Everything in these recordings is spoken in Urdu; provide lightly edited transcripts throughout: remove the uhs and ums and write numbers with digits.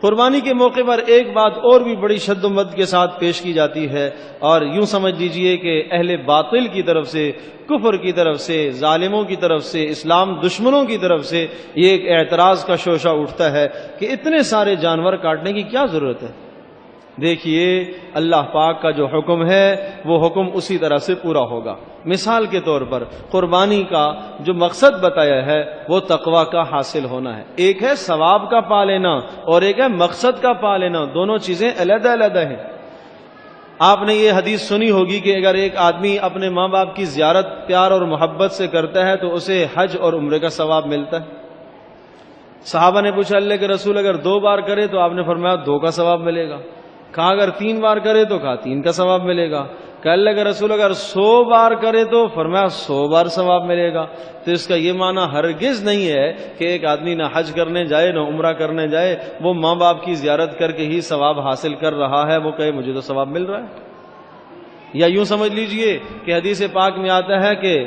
قربانی کے موقع پر ایک بات اور بھی بڑی شد و مد کے ساتھ پیش کی جاتی ہے، اور یوں سمجھ لیجئے کہ اہل باطل کی طرف سے، کفر کی طرف سے، ظالموں کی طرف سے، اسلام دشمنوں کی طرف سے یہ ایک اعتراض کا شوشہ اٹھتا ہے کہ اتنے سارے جانور کاٹنے کی کیا ضرورت ہے؟ دیکھیے اللہ پاک کا جو حکم ہے وہ حکم اسی طرح سے پورا ہوگا۔ مثال کے طور پر قربانی کا جو مقصد بتایا ہے وہ تقوی کا حاصل ہونا ہے۔ ایک ہے ثواب کا پا لینا اور ایک ہے مقصد کا پا لینا، دونوں چیزیں علیحدہ علیحدہ ہیں۔ آپ نے یہ حدیث سنی ہوگی کہ اگر ایک آدمی اپنے ماں باپ کی زیارت پیار اور محبت سے کرتا ہے تو اسے حج اور عمرے کا ثواب ملتا ہے۔ صحابہ نے پوچھا اللہ کے رسول اگر 2 بار کرے تو آپ نے فرمایا 2 کا ثواب ملے گا۔ کہا اگر 3 بار کرے تو کہا 3 کا ثواب ملے گا۔ کہ اللہ کے رسول اگر 100 بار کرے تو فرمایا 100 بار ثواب ملے گا۔ تو اس کا یہ معنی ہرگز نہیں ہے کہ ایک آدمی نہ حج کرنے جائے نہ عمرہ کرنے جائے، وہ ماں باپ کی زیارت کر کے ہی ثواب حاصل کر رہا ہے، وہ کہے مجھے تو ثواب مل رہا ہے۔ یا یوں سمجھ لیجئے کہ حدیث پاک میں آتا ہے کہ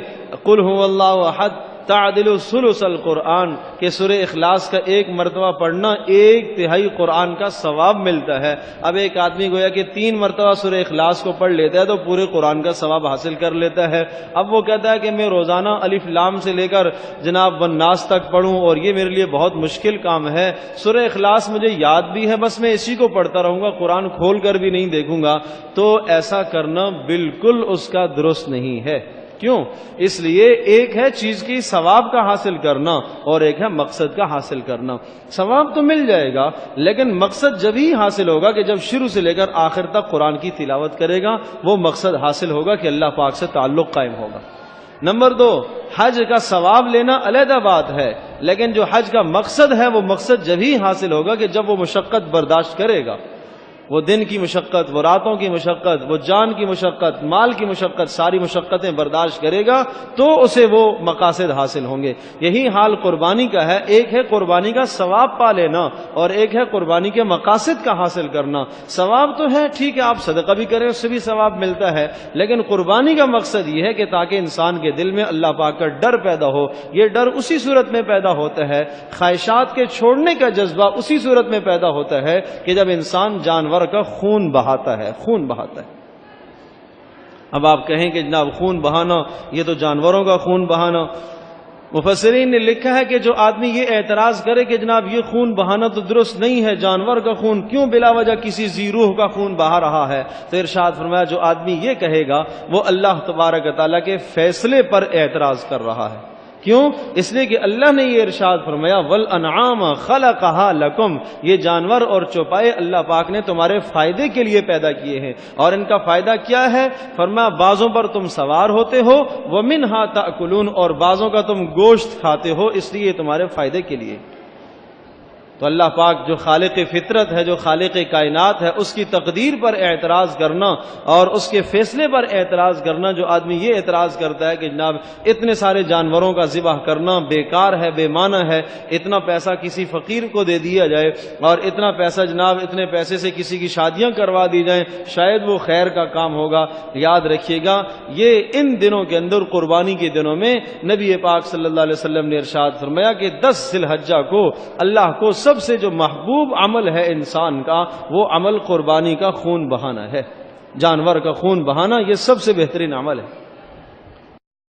قل هو اللہ احد تعدل ثلث القرآن، کہ سورہ اخلاص کا 1 مرتبہ پڑھنا 1/3 قرآن کا ثواب ملتا ہے۔ اب ایک آدمی گویا کہ 3 مرتبہ سورہ اخلاص کو پڑھ لیتا ہے تو پورے قرآن کا ثواب حاصل کر لیتا ہے۔ اب وہ کہتا ہے کہ میں روزانہ الف لام سے لے کر جناب والناس تک پڑھوں اور یہ میرے لیے بہت مشکل کام ہے، سورہ اخلاص مجھے یاد بھی ہے، بس میں اسی کو پڑھتا رہوں گا، قرآن کھول کر بھی نہیں دیکھوں گا، تو ایسا کرنا بالکل اس کا درست نہیں ہے۔ کیوں؟ اس لیے ایک ہے چیز کی ثواب کا حاصل کرنا اور ایک ہے مقصد کا حاصل کرنا۔ ثواب تو مل جائے گا لیکن مقصد جب ہی حاصل ہوگا کہ جب شروع سے لے کر آخر تک قرآن کی تلاوت کرے گا، وہ مقصد حاصل ہوگا کہ اللہ پاک سے تعلق قائم ہوگا۔ نمبر 2، حج کا ثواب لینا علیحدہ بات ہے، لیکن جو حج کا مقصد ہے وہ مقصد جب ہی حاصل ہوگا کہ جب وہ مشقت برداشت کرے گا، وہ دن کی مشقت، وہ راتوں کی مشقت، وہ جان کی مشقت، مال کی مشقت، ساری مشقتیں برداشت کرے گا تو اسے وہ مقاصد حاصل ہوں گے۔ یہی حال قربانی کا ہے، ایک ہے قربانی کا ثواب پا لینا اور ایک ہے قربانی کے مقاصد کا حاصل کرنا۔ ثواب تو ہے، ٹھیک ہے آپ صدقہ بھی کریں اس سے بھی ثواب ملتا ہے، لیکن قربانی کا مقصد یہ ہے کہ تاکہ انسان کے دل میں اللہ پاک کا ڈر پیدا ہو۔ یہ ڈر اسی صورت میں پیدا ہوتا ہے، خواہشات کے چھوڑنے کا جذبہ اسی صورت میں پیدا ہوتا ہے کہ جب انسان جانور کا خون بہاتا ہے، خون بہاتا ہے۔ اب آپ کہیں کہ جناب خون بہانا یہ تو جانوروں کا خون بہانا، مفسرین نے لکھا ہے کہ جو آدمی یہ اعتراض کرے کہ جناب یہ خون بہانا تو درست نہیں ہے، جانور کا خون کیوں بلا وجہ کسی ذی روح کا خون بہا رہا ہے، تو ارشاد فرمایا جو آدمی یہ کہے گا وہ اللہ تبارک و تعالیٰ کے فیصلے پر اعتراض کر رہا ہے۔ کیوں؟ اس لیے کہ اللہ نے یہ ارشاد فرمایا والانعام خلقها لکم، یہ جانور اور چوپائے اللہ پاک نے تمہارے فائدے کے لیے پیدا کیے ہیں، اور ان کا فائدہ کیا ہے؟ فرمایا بعضوں پر تم سوار ہوتے ہو، ومنھا تاکلون، اور بعضوں کا تم گوشت کھاتے ہو، اس لیے تمہارے فائدے کے لیے۔ تو اللہ پاک جو خالق فطرت ہے، جو خالق کائنات ہے، اس کی تقدیر پر اعتراض کرنا اور اس کے فیصلے پر اعتراض کرنا، جو آدمی یہ اعتراض کرتا ہے کہ جناب اتنے سارے جانوروں کا ذبح کرنا بیکار ہے، بے معنی ہے، اتنا پیسہ کسی فقیر کو دے دیا جائے اور اتنا پیسہ جناب اتنے پیسے سے کسی کی شادیاں کروا دی جائیں، شاید وہ خیر کا کام ہوگا۔ یاد رکھیے گا یہ ان دنوں کے اندر، قربانی کے دنوں میں، نبی پاک صلی اللہ علیہ وسلم نے ارشاد فرمایا کہ 10 ذی الحجہ کو اللہ کو سب سے جو محبوب عمل ہے انسان کا، وہ عمل قربانی کا خون بہانا ہے۔ جانور کا خون بہانا یہ سب سے بہترین عمل ہے۔